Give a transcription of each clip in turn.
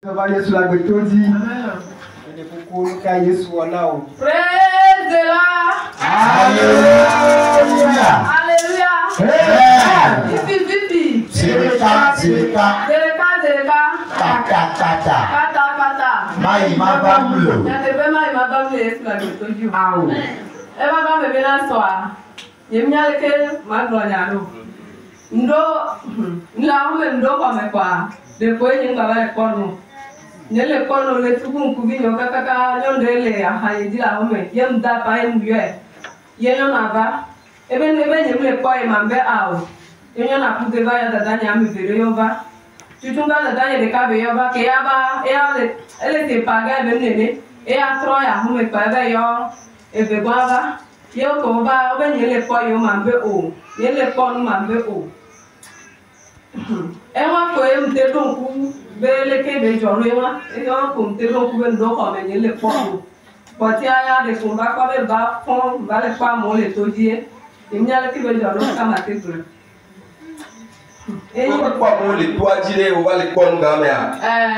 Praise the Lord. Alléluia. Alléluia. Vivi. Sirika. Zeleka. Kata. Pata. Maïma Bamlo. Yatebe maïma bamle yesu la gotoju. Awo. Eba bambe bena soa. Yemnyaleke maglonyalo. Ndo nla home ndo kome kwa. Depo yenye ngabale kono. Nele kono le tukun kubinyo kaka nyondele ahaye la home. Yem da pa yem yue. Yenyo nava. Ebe nyemle kwa mambe awo. Yenyo na kugeva ya dadanya amibere yova. Tutunga dadanya de kabe yova ke yaba ele te paga ebe nene. E atro ya home kwa ebe yo ebe gwava. Yo ko ba obe nyele kwa yo mambe o. Nyele kwa no mambe o. Ewa ko em te donku bele ke be joro ewa. Ewa ko te donku be ndo ko me nyele kwa o. Poti aya de kumba kwa be ba fon ba le kwa mo le todie. Imnyale ke be joro kama te tura. Et il quoi pour les toits dire ou va les prendre dans la mer. Alors,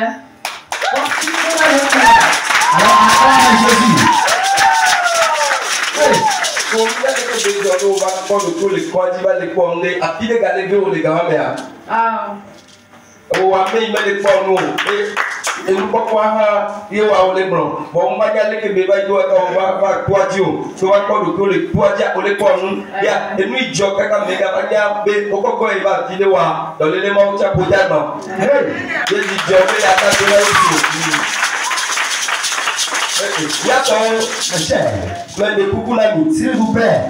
Jésus. Pour vous dire que les gens vont prendre tous les toits, ils vont les prendre. À qui les gars les veut les gars mer. Ah. Ou à mais ils mettent les prendre. Et nous pas quoi il va les blancs. Bon, on va y aller que bébé doit on va toi Dieu. Tu vas prendre tous les toits dia ou les prendre. Ya et nous il joue quand les gars va be pourquoi il va dire wa dans l'élément où tu as posé là. Hey, je dis Dieu mais la tête là aussi. Ya ton Cher, mais de coucou l'ami. s'il vous plaît.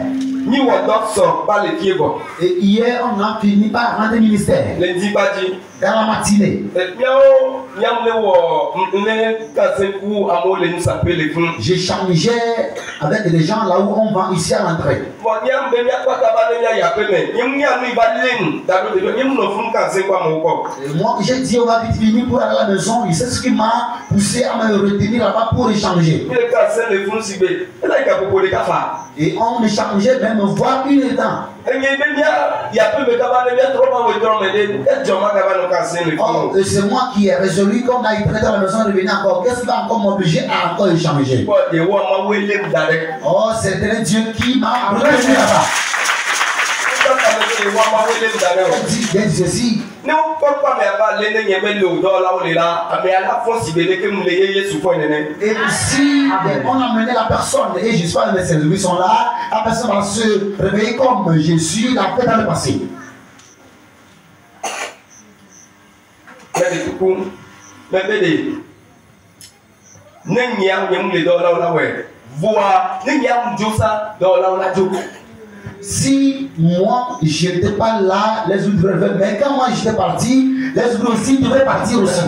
Ni wadok sort par les pieds bon. Et hier, on a fini par rendre ministère. Lundi badi. Dans la matinée. J'ai changé avec les gens là où on va ici à l'entrée. Et moi, j'ai dit on va vite venir pour aller à la maison. Il sait ce qui m'a poussé à me retenir là-bas pour échanger. Et on échangeait même voir une temps. Oh, c'est moi qui ai résolu qu'on a été à la maison de venir encore. Qu'est-ce qui va encore m'obliger à encore échanger? Oh, c'est un Dieu qui m'a retenu là-bas. Il dit ceci. Et si on a mené la personne et je suis pas les médecins, ils sont là, la personne va se réveiller comme Jésus l'a fait dans le passé. Si moi je n'étais pas là, les autres devaient, mais quand moi j'étais parti, les autres aussi devaient partir aussi.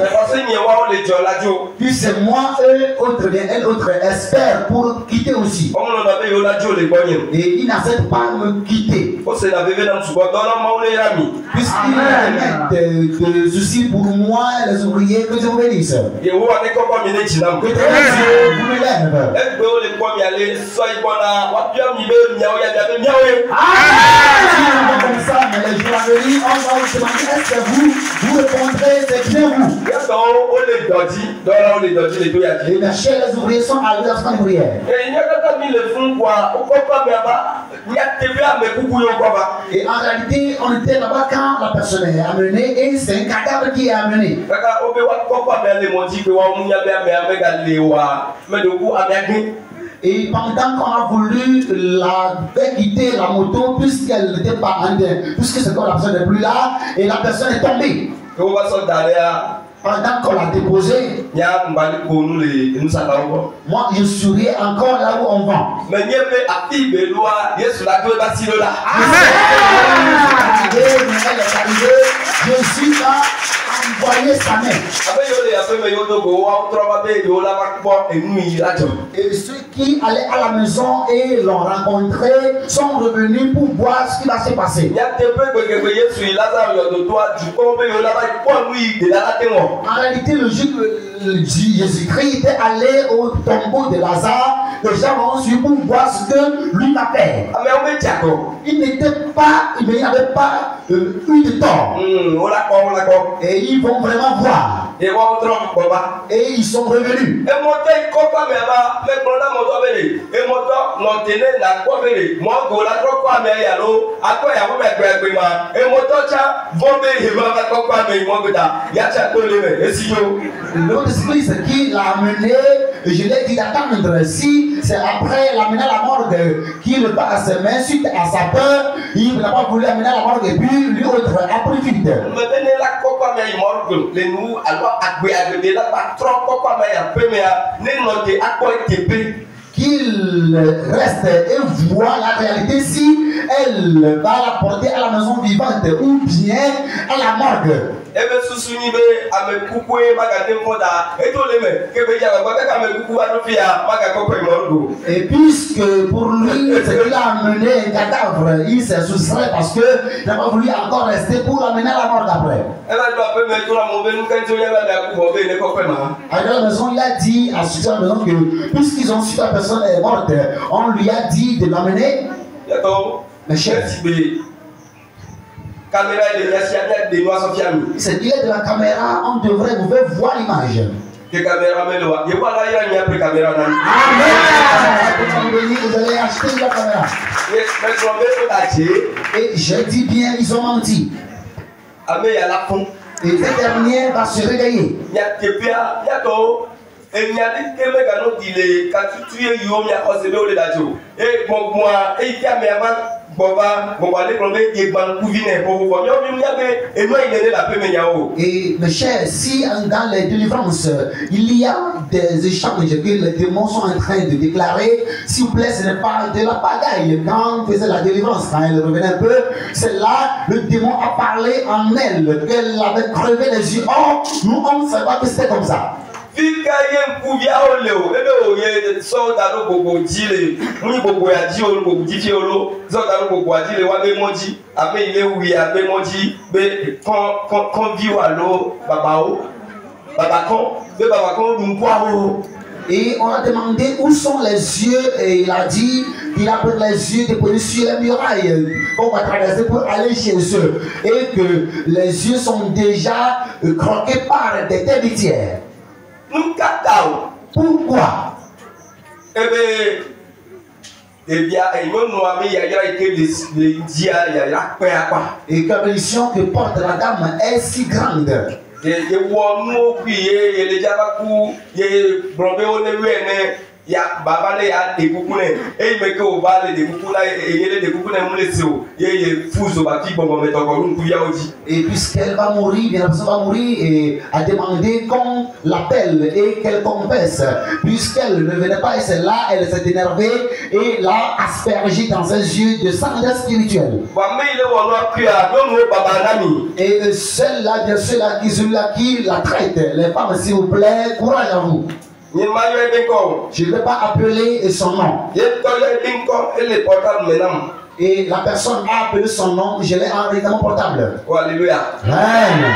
Puis c'est moi, eux, autres, elle, autre, espèrent pour quitter aussi. Et ils n'acceptent pas de me quitter. Puisqu'ils mettent des soucis pour moi, les ouvriers, que je vous bénisse. Que Dieu vous me lève. Comme ça, mais les jours à venir, on va vous demander est-ce que vous répondrez, c'est bien vous. Et bien, chez les ouvriers sont arrivés dans cette prière. Et en réalité, on était là-bas quand la personne est amenée et c'est un cadavre qui est amené. Et pendant qu'on a voulu la faire quitter la moto, puisqu'elle n'était pas en puisque c'est comme la personne n'est plus là, et la personne est tombée. Pendant qu'on l'a déposée, moi je souriais encore là où on va. Je suis là. Envoyer sa main. Et ceux qui allaient à la maison et l'ont rencontré sont revenus pour voir ce qui va se passer. En réalité, le jour que Jésus-Christ était allé au tombeau de Lazare, les gens ont su pour voir ce que lui a fait. Il n'était pas, il n'avait pas eu de tort. Et ils vont vraiment voir. Et ils sont revenus. L'autre esprit qui l'a amené, je l'ai dit d'attendre. Si c'est après l'amener à la morgue qu'il va à ses mains suite à sa peur, il n'a pas voulu amener à la morgue et puis lui autre a pris vite. Qu'il reste et voit la réalité si elle va la porter à la maison vivante ou bien à la morgue. Et puisque pour lui, ce qu'il a amené un cadavre, il s'est soustrait parce qu'il n'a pas voulu encore rester pour l'amener à la morgue après. À la maison, il a dit à la maison que puisqu'ils ont su que la personne est morte, on lui a dit de l'amener. Mais chef, c'est qu'il est de la caméra, on devrait voir l'image. Amen. Vous allez acheter la caméra. Et je dis bien, ils ont menti. Et ce dernier va se réveiller. Et mes chers, si dans les délivrances il y a des échanges que les démons sont en train de déclarer, s'il vous plaît, ce n'est pas de la pagaille. Quand on faisait la délivrance, quand elle revenait un peu, c'est là le démon a parlé en elle, qu'elle avait crevé les yeux. Oh, nous on ne sait pas que c'était comme ça. Et on a demandé où sont les yeux et il a dit qu'il a pris les yeux déposés sur les murailles qu'on va traverser pour aller chez eux et que les yeux sont déjà croqués par des termitières. Pourquoi? Et comme l'émission que porte la dame est si grande. Et puisqu'elle va mourir, bien la personne va mourir et a demandé qu'on l'appelle et qu'elle confesse. Puisqu'elle ne venait pas et c'est là, elle s'est énervée et l'a aspergé dans ses yeux de sang spirituel. Et celle-là, bien celui-là qui la traite, les femmes, s'il vous plaît, courage à vous. Je ne vais pas appeler son nom. Et la personne a appelé son nom, je l'ai enregistré dans mon portable. Oh, alléluia. Amen.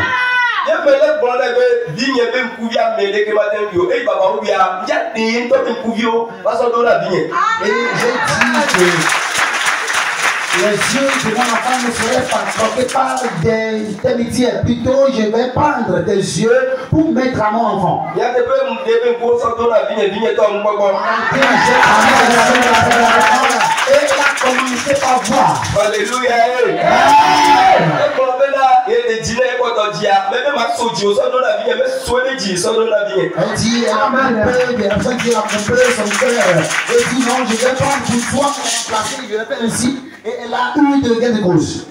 Et j'ai dit que les yeux de mon enfant ne seraient pas croqués par des amitiés. Plutôt, je vais prendre des yeux pour mettre à mon enfant. Et il a commencé par voir. Alléluia. Elle dit, elle a coupé, son cœur. Elle dit non, je vais prendre pour toi, remplacer, je vais faire ainsi. Et elle a eu de gain de cause.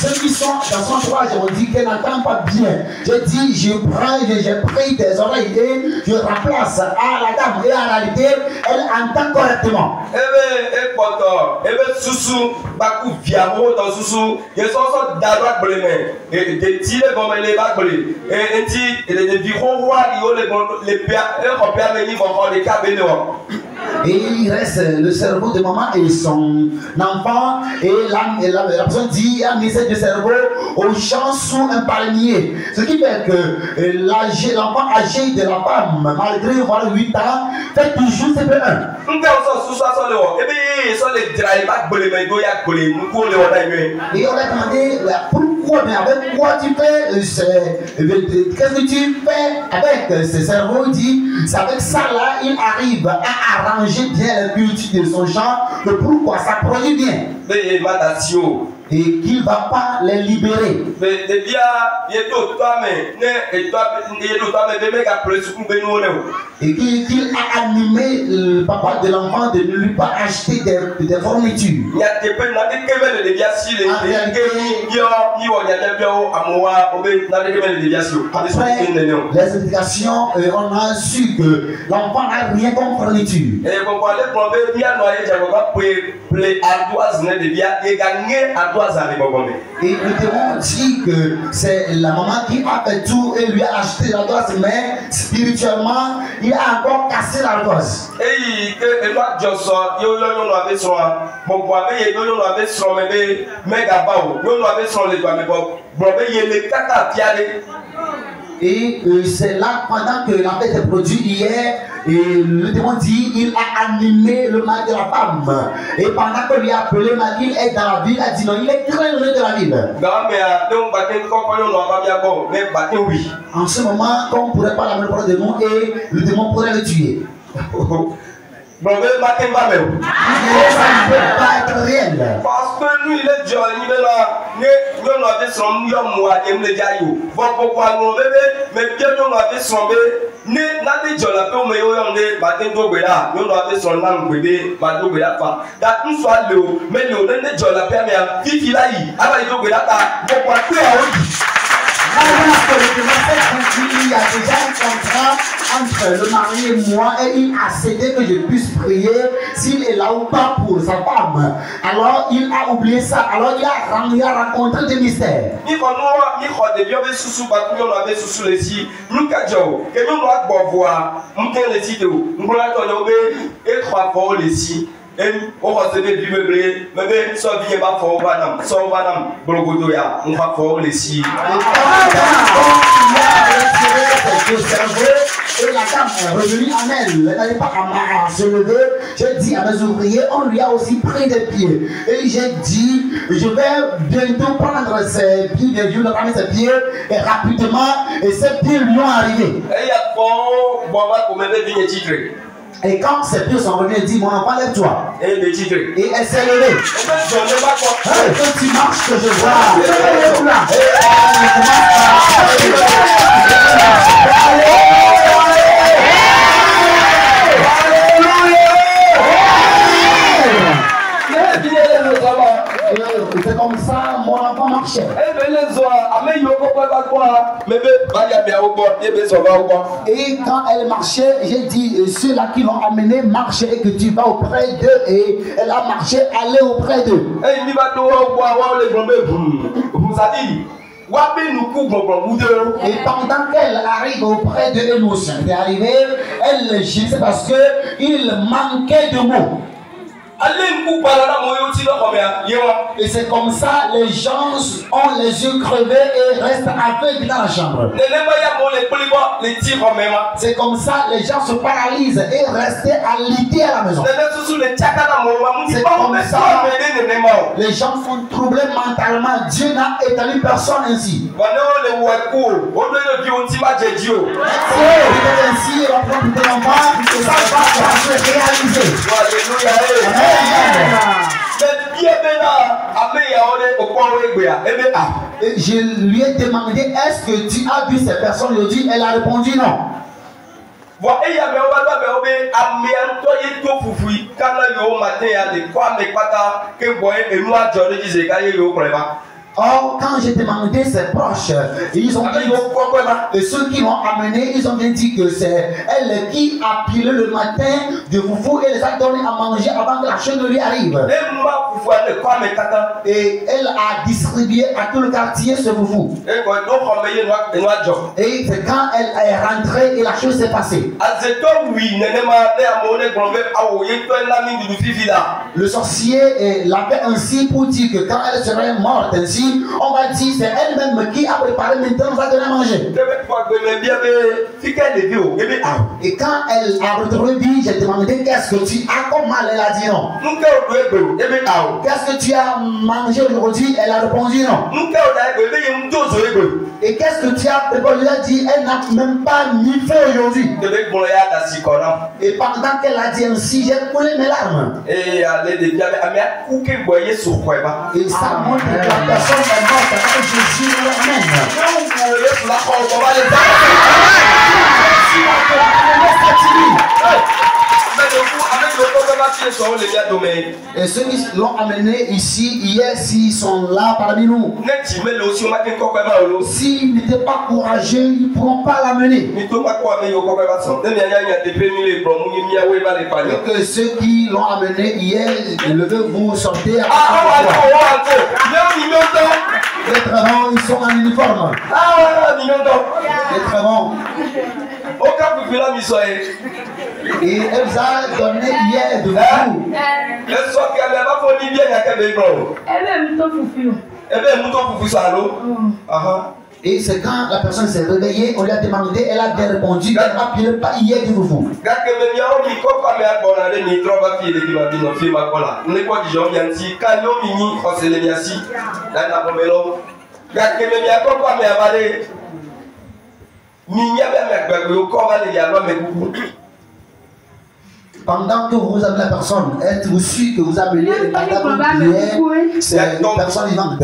Ceux qui sont dans son entourage ont dit qu'elle n'entend pas bien. J'ai dit, j'ai pris des oreilles et je remplace à la dame. Et en réalité, elle entend correctement. Et il reste le cerveau de maman et son enfant. Et la personne dit, a mis ce cerveau au champ sous un palmier. Ce qui fait que l'enfant âgé de la femme, malgré 8 ans, fait toujours CP1. Et on a demandé pourquoi, mais avec quoi tu fais, qu'est-ce que tu fais avec ce cerveau? Il dit, c'est avec ça là, il arrive à arranger bien la culture de son champ, que pourquoi ça produit bien. Et qu'il ne va pas les libérer. Et qu'il a animé le papa de l'enfant de ne lui pas acheter des fournitures. Après les explications, on a su que l'enfant n'a rien comme fourniture. Et nous devons dire que c'est la maman qui a fait tout et lui a acheté la dose, mais spirituellement, il a encore cassé la dose. Et c'est là, pendant que la fête est produite hier, et le démon dit, il a animé le mari de la femme. Et pendant que lui a appelé, il est dans la ville, il a dit non, il est très loin de la ville. En ce moment, comme on ne pourrait pas l'amener pour le démon, et le démon pourrait le tuer. Ça ne peut pas être réel. Parce que lui, il est jeune, il est là. Nous avons son moi, il me dit, pourquoi nous mais bien nous avons son bébé. N'a dit, je l'ai fait, mais on est battu d'Ogbeda. Nous avons son nom, bébé, battu d'Ogbeda. Une fois, mais nous n'avons pas la permis à Fifi là, avec d'Ogbeda, pourquoi tu es il y a déjà un contrat entre le mari et moi et il a cédé que je puisse prier s'il est là ou pas pour sa femme. Alors il a oublié ça. Alors il a rencontré des mystères. On va se dire, mais ça vient pas fort, on va fort les si. Et la dame est revenue en elle. Elle n'allait pas à se lever. J'ai dit à mes ouvriers, on lui a aussi pris des pieds. Et j'ai dit, je vais bientôt prendre ses pieds, je vais prendre ses pieds, et rapidement, et ses pieds lui ont arrivé. Et quand ses pieds sont revenus, elle dit, mon enfant, lève-toi. Et elle s'est levée. Quand tu marches, que je vois. C'est comme ça, mon enfant marchait. Et quand elle marchait, j'ai dit, ceux-là qui l'ont amené marchaient et que tu vas auprès d'eux. Et elle a marché, aller auprès d'eux. Et pendant qu'elle arrive auprès de l'émotion, elle gissait parce qu'il manquait de mots. Et c'est comme ça, les gens ont les yeux crevés et restent aveugles dans la chambre. C'est comme ça, les gens se paralysent et restent à l'idée à la maison. C'est comme ça, les gens sont troublés mentalement. Dieu n'a établi personne ainsi. Ainsi, on prend tout l'enfant et ça va se réaliser. Et je lui ai demandé, est-ce que tu as vu ces personnes? Il a dit, elle a répondu non. Or, quand j'ai demandé ses proches, ils ont dit, et ceux qui l'ont amené, ils ont bien dit que c'est elle qui a pilé le matin de foufou et les a donné à manger avant que la chaîne ne lui arrive. Et elle a distribué à tout le quartier ce foufou. Et c'est quand elle est rentrée et la chose s'est passée. Le sorcier l'avait ainsi pour dire que quand elle serait morte ainsi, on va dire c'est elle-même qui a préparé maintenant, on va donner à manger. Et quand elle a retrouvé vie, j'ai demandé qu'est-ce que tu as comme mal, elle a dit non. Qu'est-ce que tu as mangé aujourd'hui? Elle a répondu non. Et qu'est-ce que tu as répondu? Elle a dit elle n'a même pas mis feu aujourd'hui. Et pendant qu'elle a dit ainsi, j'ai coulé mes larmes. Et ça montre que la personne est morte avec Jésus le ramène. Et ceux qui l'ont amené ici hier, s'ils sont là parmi nous, s'ils n'étaient pas courageux, ils ne pourront pas l'amener. Et que ceux qui l'ont amené hier, levez-vous, sortez. Les travaux, ils sont en uniforme. Les travaux. Et elle vous a donné hier de vous. Et c'est quand la personne s'est réveillée, on lui a demandé, elle a bien répondu, elle n'a pas hier du vous. Pendant que vous avez la personne, êtes-vous sûr que vous appelez le cadavre d'hier, c'est une personne vivante?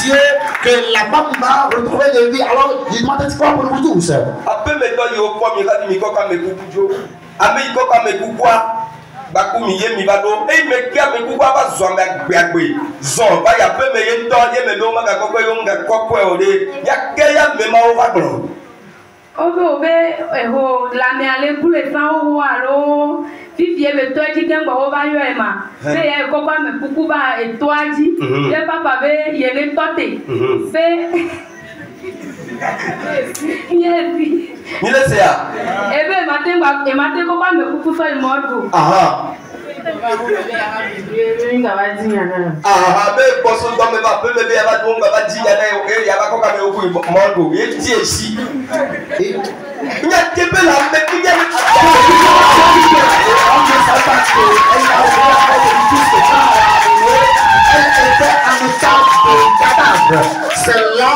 Dieu que la femme va retrouver de vie. Alors, je demande quoi pour vous tous? Fifi me toi qui t'aime pas va yo ema c'est ko kwa me puku ba etoaji ye papa be ye le tote c'est yesi ni le sea ebe matin ko kwa me puku so imodo aha be boso do me ba be ba do nga ba ji ya na e ya ba ko ka me oku imodo ye ti esi nya tebe la me ki ya elle était en état de cadavre. C'est là,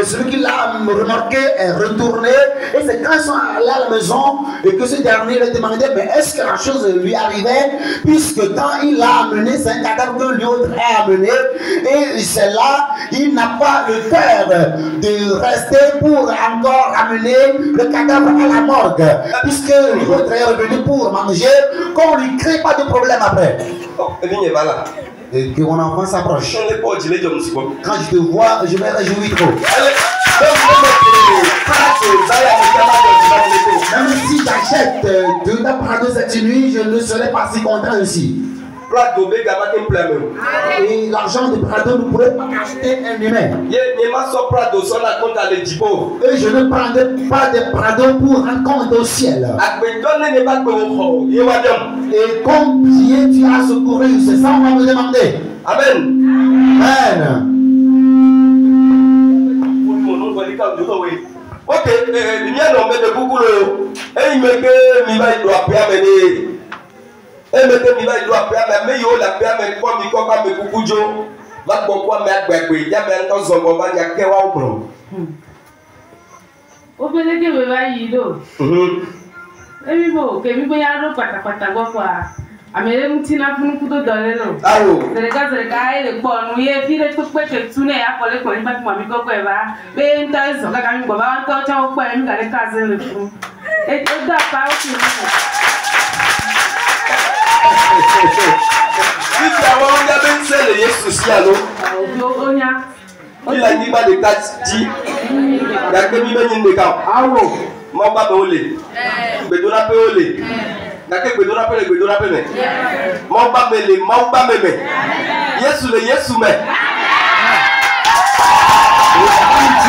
celui qui l'a remarqué est retourné. Et c'est quand ils sont allés à la maison et que ce dernier lui demandait mais est-ce que la chose lui arrivait? Puisque quand il l'a amené, c'est un cadavre que l'autre a amené. Et c'est là, il n'a pas le cœur de rester pour encore amener le cadavre à la morgue. Puisque l'autre est revenu pour manger, qu'on ne lui crée pas de problème après. Et que mon enfant s'approche. Quand je te vois, je me réjouis trop. Même si j'achète de la Prado cette nuit, je ne serai pas si content ici. Et l'argent de Prado ne pourrait pas acheter un humain. Et je ne prendrai pas de Prado pour un compte au ciel. Et combien tu as secouru, c'est ça on va me demander. Amen. Amen. Ok, il y a un de beaucoup et il me fait mi va doit amener. Et me fait mi va doit mais yo la paix mais quoi mi quoi me beaucoup jo va quoi me agbegbe ya me nto zongo ba ya ke wa obro. O bele ke me va yido. Emi bo, ke mi bo ya ro patapata go kwa. Amele mutina funu kudo dole no. Awo. Zereka ele po nu ye fi le to pe ke tune ya ko le ko ni ba ti mo mi koko e ba. Be nta so ka ka mi go ba to cha o po e mi ka le ka ze le fun. E da pa o ti mo. If you want to be selling yes to allo. Onya. Il a dit pas de tati. Ya ke mi be ni de ka. Awo. Mo ba be ole. Be do na pe ole. Nake gbedora pe me. Mo ba me. Yesu le Yesu me.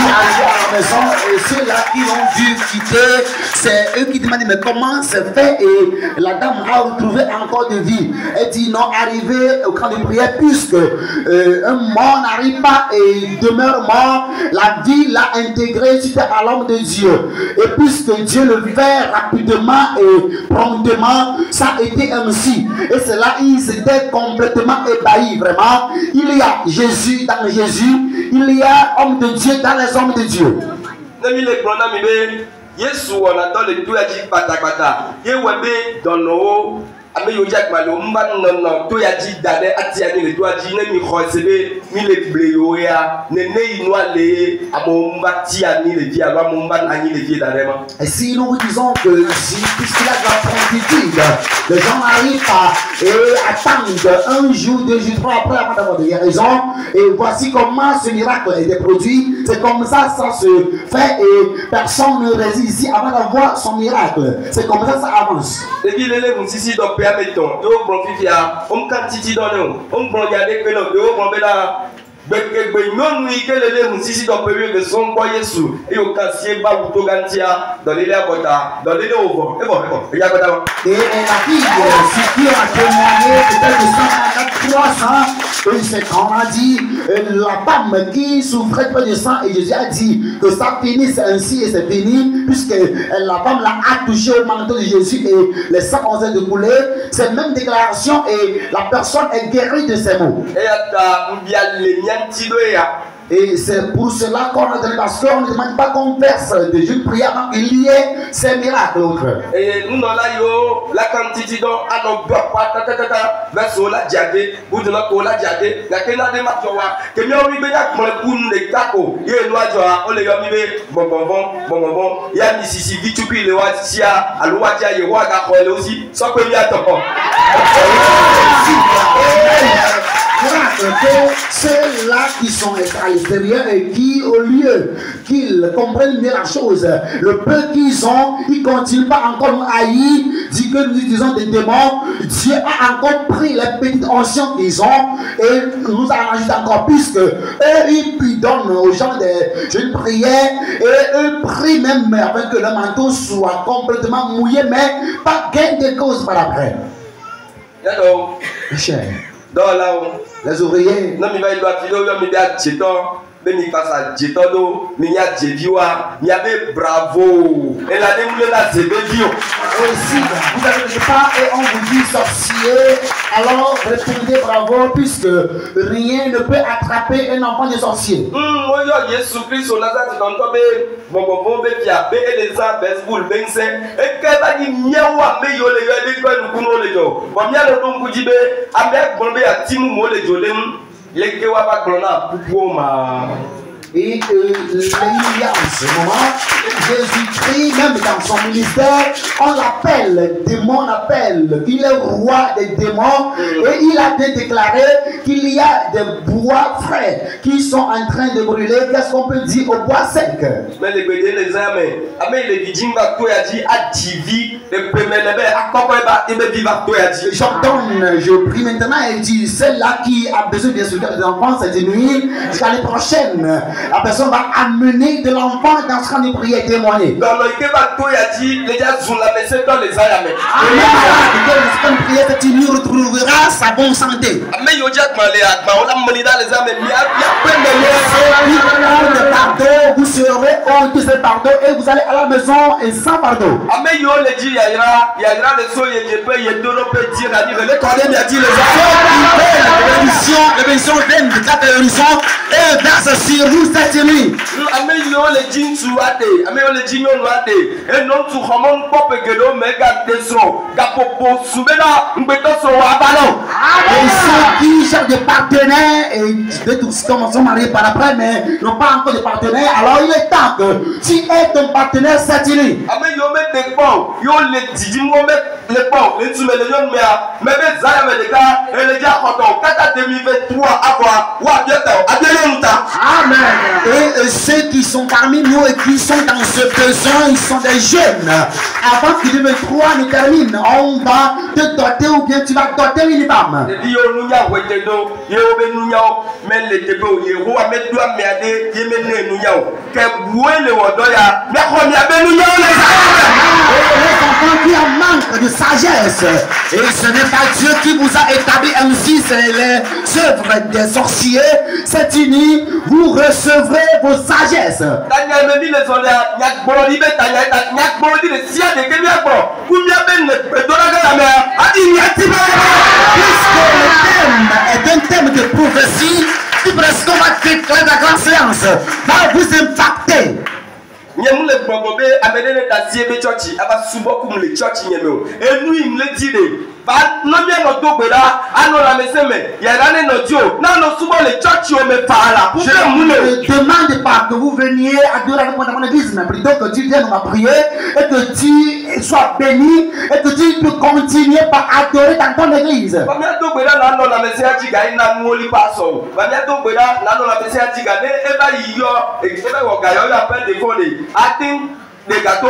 À la maison et ceux-là qui ont dû quitter, c'est eux qui demandent mais comment c'est fait et la dame a retrouvé encore de vie. Elle dit non, arrivé au camp de prière puisque un mort n'arrive pas et demeure mort, la vie l'a intégré suite à l'homme de Dieu. Et puisque Dieu le fait rapidement et promptement, ça a été ainsi. Et c'est là ils étaient complètement ébahis vraiment. Il y a Jésus dans Jésus, il y a homme de Dieu dans les hommes de Dieu. Yesu on attend le tout a dit patakata. Ye webe dans no ame yo jak malo mba non to ya di dade ati ani le to adi ne mi khosebe mi le bleyo ya ne inwa le amo mba ti ani le di alo mba ani le di dade ma. Et si nous disons que puisqu'il y a de la promptitude, les gens n'arrivent pas et attendent un jour, 2 jours, 3 après avant d'avoir des guérisons, et voici comment ce miracle est produit, c'est comme ça se fait et personne ne résiste ici avant d'avoir son miracle. C'est comme ça avance. Et puis les musiciens donc permettons, yo bon fifia, on kan titi dans nous, on bon garder que nous, yo bon bela non oui que les musiciens donc permet de son boy Yesu et au cassier ba ou to gantia dans les abota, dans les ovo. Et bon, il y a quoi d'abord. Et la fille, ce qui a témoigné, peut-être de 300, et c'est quand on a dit, la femme qui souffrait peu de sang, et Jésus a dit que ça finisse ainsi, et c'est fini, puisque la femme a touché au manteau de Jésus, et les sang ont été coulés, c'est la même déclaration, et la personne est guérie de ces mots. Et c'est pour cela qu'on a donné, parce qu'on ne demande pas qu'on verse des jeux de prière, donc il y ait ces miracles. Et nous, dans la yo, la quantité d'eau, à nos blocs, verse la diadé, ou de notre la diadé, la kena de matoa, que nous avons mis pour le coup de taco, il y a une loi, on les a mis bon, il y a mis ici, vite, puis le watia, à l'ouatia, il y a waga, aussi, sans que il y a top. Que ceux-là qui sont à l'extérieur et qui, au lieu qu'ils comprennent mieux la chose, le peu qu'ils ont, ils ne continuent pas encore nous haïr, dit que nous utilisons des démons. Dieu a encore pris les petites oncions qu'ils ont et nous a rajouté encore plus que eux, ils donnent aux gens des jeunes prières et eux prient même afin que le manteau soit complètement mouillé, mais pas gain de cause par après. D'accord. Cher. Dans là les ouvriers. Non, mais il va filer, il va mais il passe à Jetodo, mais il y a Jediwa, il y avait bravo. Et la démoulée là, c'est Bédio. Aussi, vous n'avez pas et on vous dit sorcier, alors répondez bravo, puisque rien ne peut attraper un enfant de sorcier. Oui, Jésus Christ, on a ça, c'est encore bon, et les gens, baseball, et qu'elle va dire, miawa, mais yo les gars, nous pouvons les gens. Bon, bien le don Koudibe, avec Bombé à Timou, les Jolem. Les Kewaba Glona, Pouma. Et il y a en ce moment, Jésus-Christ, même dans son ministère, on l'appelle démon, on l'appelle, il est roi des démons, et il a déclaré qu'il y a des bois frais qui sont en train de brûler. Qu'est-ce qu'on peut dire au bois sec? Mais les bédés, les âmes, les Dijimba, toi, a dit, à TV, les premiers, à Kokoba, et les Viva, toi, a dit. J'ordonne, je prie maintenant et dis, celle-là qui a besoin bien sûr des enfants, c'est de nuit, jusqu'à l'année prochaine. La personne va amener de l'enfant dans ce qu'on est prié et témoigner. Dans le Keba, toi, a dit, les gens sont la maison dans les ayamés. Tu lui retrouveras sa bonne santé. Mais il y a on a mené dans les âmes, il y a pardon, vous serez honte de pardon et vous allez à la maison et sans pardon. Mais il y a le soin, il y a deux petits, il y a les cordes, il y a dit les l'émission vienne de 4 émissions et verse sur vous cette nuit. Et ceux qui cherchent des partenaires, et de tous commençons mariés par après, mais n'ont pas encore de partenaires, alors il est temps que tu aies ton partenaire cette nuit. Amen. Et ceux qui sont parmi nous et qui sont dans ce besoin, ils sont des jeunes. Avant que 2023 ne termine, on va te doter ou bien tu vas doter une femme. Les enfants qui en manquent de sagesse. Et ce n'est pas Dieu qui vous a établi ainsi, c'est les œuvres des sorciers. Cette nuit, vous recevrez vos sagesses. Puisque le thème est un thème de prophétie, tout presque on va déclarer la grande séance, va vous impacter. Et nous, il me dit, je ne demande pas que vous veniez adorer dans mon église, mais plutôt que tu viennes ma prière et que tu sois béni et que tu peux continuer par adorer dans ton église. Des gâteaux,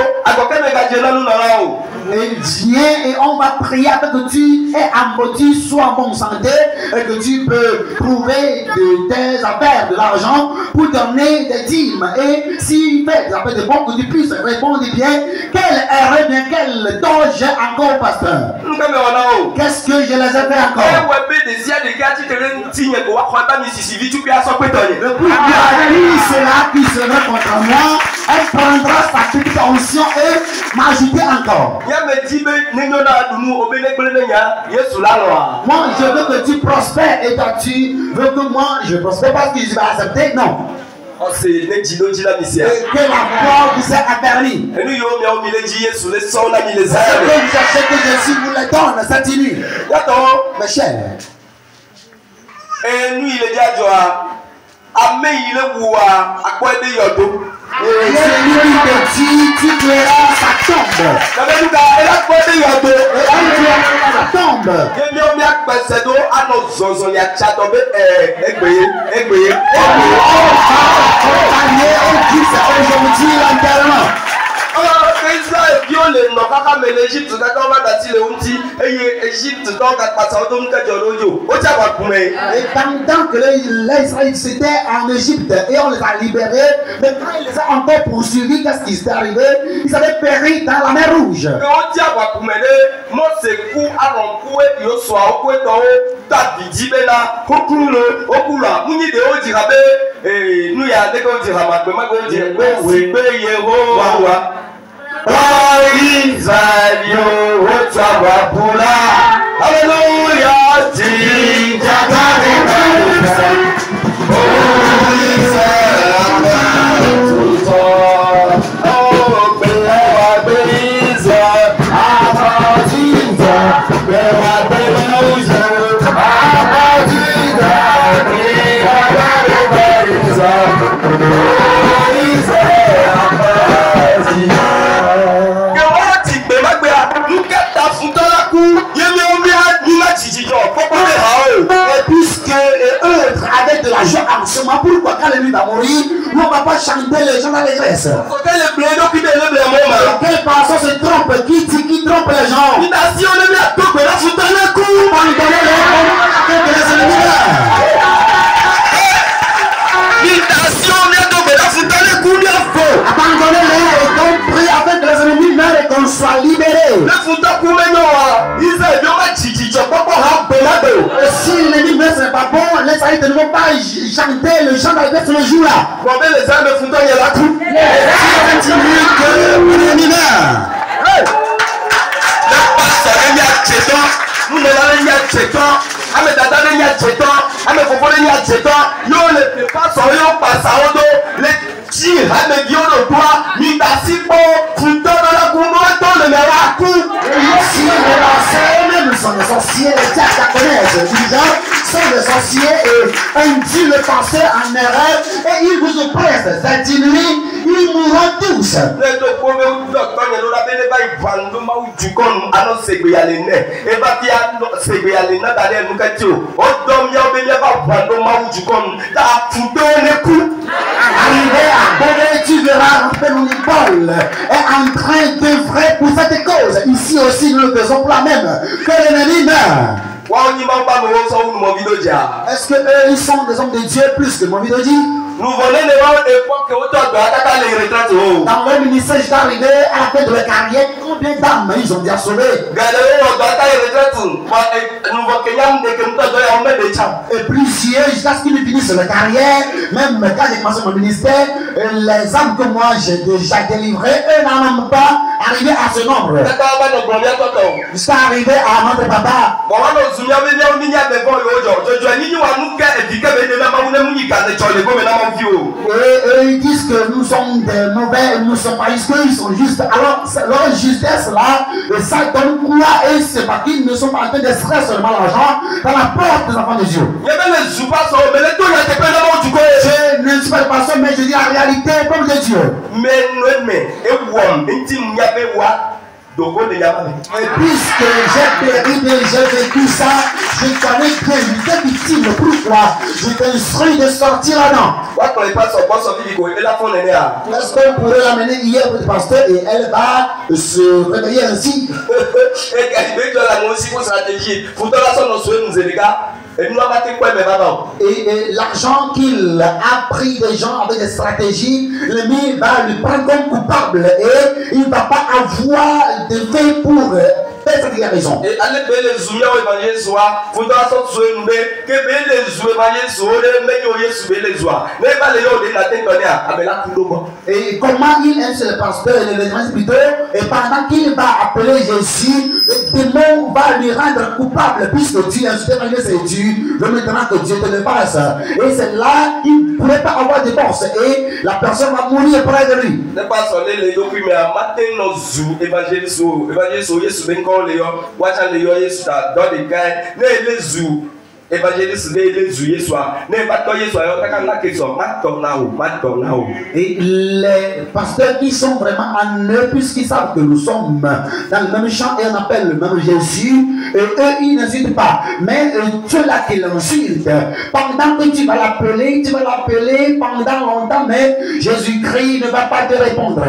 et viens et on va prier afin que tu aies un motif, sois en bonne santé et que tu peux trouver de tes affaires, de l'argent pour donner des dîmes. Et s'il fait des affaires de bon, que tu puisses répondre bien, quelle erreur, bien quel don j'ai encore, pasteur. Qu'est-ce que je les ai fait encore? Le plus bien, cela qui sera contre moi, elle prendra sa petite onction et m'ajouter encore. Moi, je veux que tu prospères et toi, tu veux que moi, je prospère parce que je vais accepter. Non. C'est que la foi vous est affermie. Et que Jésus vous le donne cette nuit. Mes chers. Et nous, il est déjà Amen, il est où à quoi de yodo. Et celui que tu verras sa tombe. Elle a quoi de yodo. Sa tombe. Et bien, on a passé d'eau à nos zozos, il y a chatombe, Aujourd'hui, l'enterrement. Et pendant que les Israélites étaient en Égypte et on les a libérés, mais quand ils les a encore poursuivis, qu'est-ce qui s'est arrivé? Ils avaient péri dans la mer Rouge. Et puisque eux travaillent de la joie en ce moment, pourquoi quand l'ennemi va mourir, nous on ne va pas chanter les gens dans l'allégresse? Quelle personne se trompe? Qui trompe les gens? Abandonnez-les et qu'on prie afin que les ennemis meurent et qu'on soit libérés. Et si l'ennemi meurt, ce n'est pas bon, les Israélites ne vont pas chanter le chant d'allégresse ce jour-là. Continue que l'ennemi meurt. soyo passaodo le ti hame biodo toi mi tasipo futo la kumo to le meraku. Si les lancers même sont des sorciers, les diables connaissent. Disant, sont des sorciers et induisent le penseur en erreur et ils vous oppressent. Cette nuit, ils mourront tous. Le to me docteur ne la bene ba ivando ma ujukon ano segbe yale ne e ba pia segbe yale na dale nukatio o dom ya be ba vando ma ujukon da futo ne ku. Arrivé à Boré, tu verras rentrer dans l'épaule et en train d'œuvrer pour cette cause. Ici aussi, nous le faisons pour la même. Que l'ennemi meurt. Est-ce que eux, ils sont des hommes de Dieu plus que Movidoji? Nous venons de voir l'époque où tu as les retraites. Dans leur ministère, j'étais arrivé à la fin de leur carrière. Combien d'âmes ils ont bien sauvé? Et plusieurs, jusqu'à ce qu'ils finissent leur carrière, même quand j'ai commencé mon ministère, les âmes que moi j'ai déjà délivrées, eux n'en ont pas arrivé à ce nombre. Jusqu'à arriver à notre papa. Et ils disent que nous sommes des mauvais, nous ne sommes pas jusqu'à ils sont justes. Alors, leur justesse là, ça donne quoi? Et c'est parce qu'ils ne sont pas en train d'extraire seulement l'argent dans la porte des enfants de Dieu. Je ne suis pas le pasteur, mais je dis la réalité comme de Dieu. Et puisque j'ai vécu ça, je connais bien, j'étais victime. Pourquoi? Je t'instruis de sortir là-dedans. Est-ce qu'on pourrait l'amener hier au pasteur et elle va se réveiller ainsi? Et l'argent qu'il a pris des gens avec des stratégies, l'ennemi va le prendre comme coupable et il ne va pas avoir de fait pour faire cette guérison. Et comment il aime le pasteur et le grand plutôt, et pendant qu'il va appeler Jésus, le démon va lui rendre coupable puisque Dieu c'est Dieu. Maintenant que Dieu te le fasse. Et c'est là qu'il ne pourrait pas avoir de force. Et la personne va mourir près de lui. Et les pasteurs qui sont vraiment en eux, puisqu'ils savent que nous sommes dans le même champ et on appelle le même Jésus, et eux ils n'insultent pas. Mais Dieu là qui l'insulte, pendant que tu vas l'appeler pendant longtemps, mais Jésus-Christ ne va pas te répondre.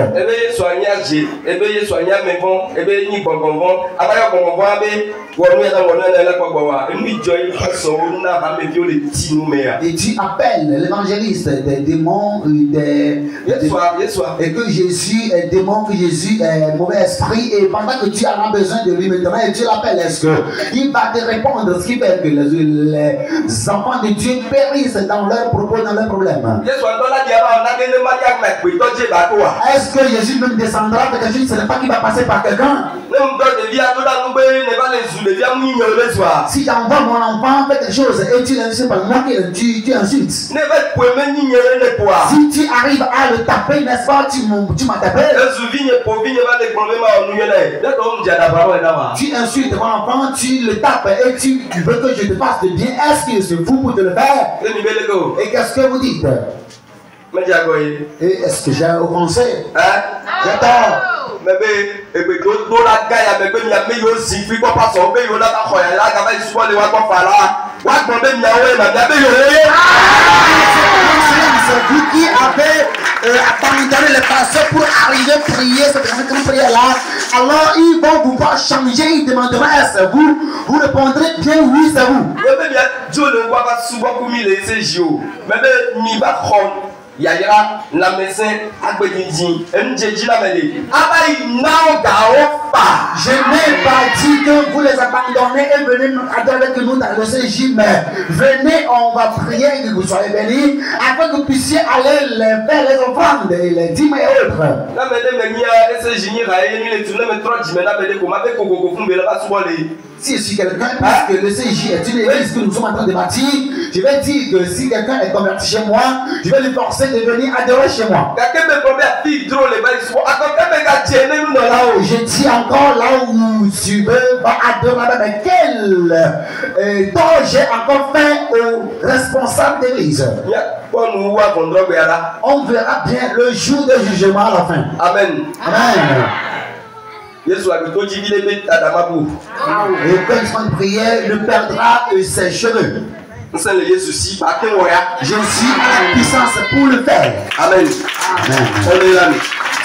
Et tu appelles l'évangéliste des démons, et que Jésus est démon, que Jésus est mauvais esprit, et pendant que tu en as besoin de lui maintenant, et tu l'appelles, est-ce qu'il va te répondre, ce qui fait que les enfants de Dieu périssent dans leurs propos, dans leurs problèmes? Est-ce que Jésus même descendra de quelque chose, ce n'est pas qu'il va passer par quelqu'un? Si j'envoie mon enfant faire quelque chose et tu l'insultes par moi, tu insultes. Si tu arrives à le taper, n'est-ce pas, tu m'as tapé. Tu insultes mon enfant, tu le tapes et tu veux que je te fasse de bien. Est-ce que c'est vous pour te le faire? Et qu'est-ce que vous dites? Et est-ce que j'ai offensé? J'ai tort. C'est vous qui avez abandonné les pasteurs pour arriver à prier cette grande prière-là. Alors ils vont vous voir changer, ils demanderont est-ce vous répondrez bien oui, c'est vous. Yaya la médecin agbedinjin enjeji la mele abayi now je n'ai pas dit que vous les abandonnez et venez avec nous dans le CJ, mais venez, on va prier que vous soyez bénis afin que vous puissiez aller vers les offrandes et les dîmes et autres. Si je suis quelqu'un, puisque le CJ est une église que nous sommes en train de bâtir, je vais dire que si quelqu'un est converti chez moi, je vais lui forcer de venir adorer chez moi. Je dis encore là où tu veux adorer, mais quel temps j'ai encore fait aux responsables d'église. On verra bien le jour de jugement à la fin. Amen. Amen. Et quand il sera de prière, il perdra ses cheveux. Je suis en puissance pour le faire. Amen. Amen.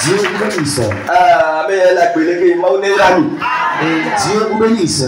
Dieu vous bénisse. Dieu vous bénisse.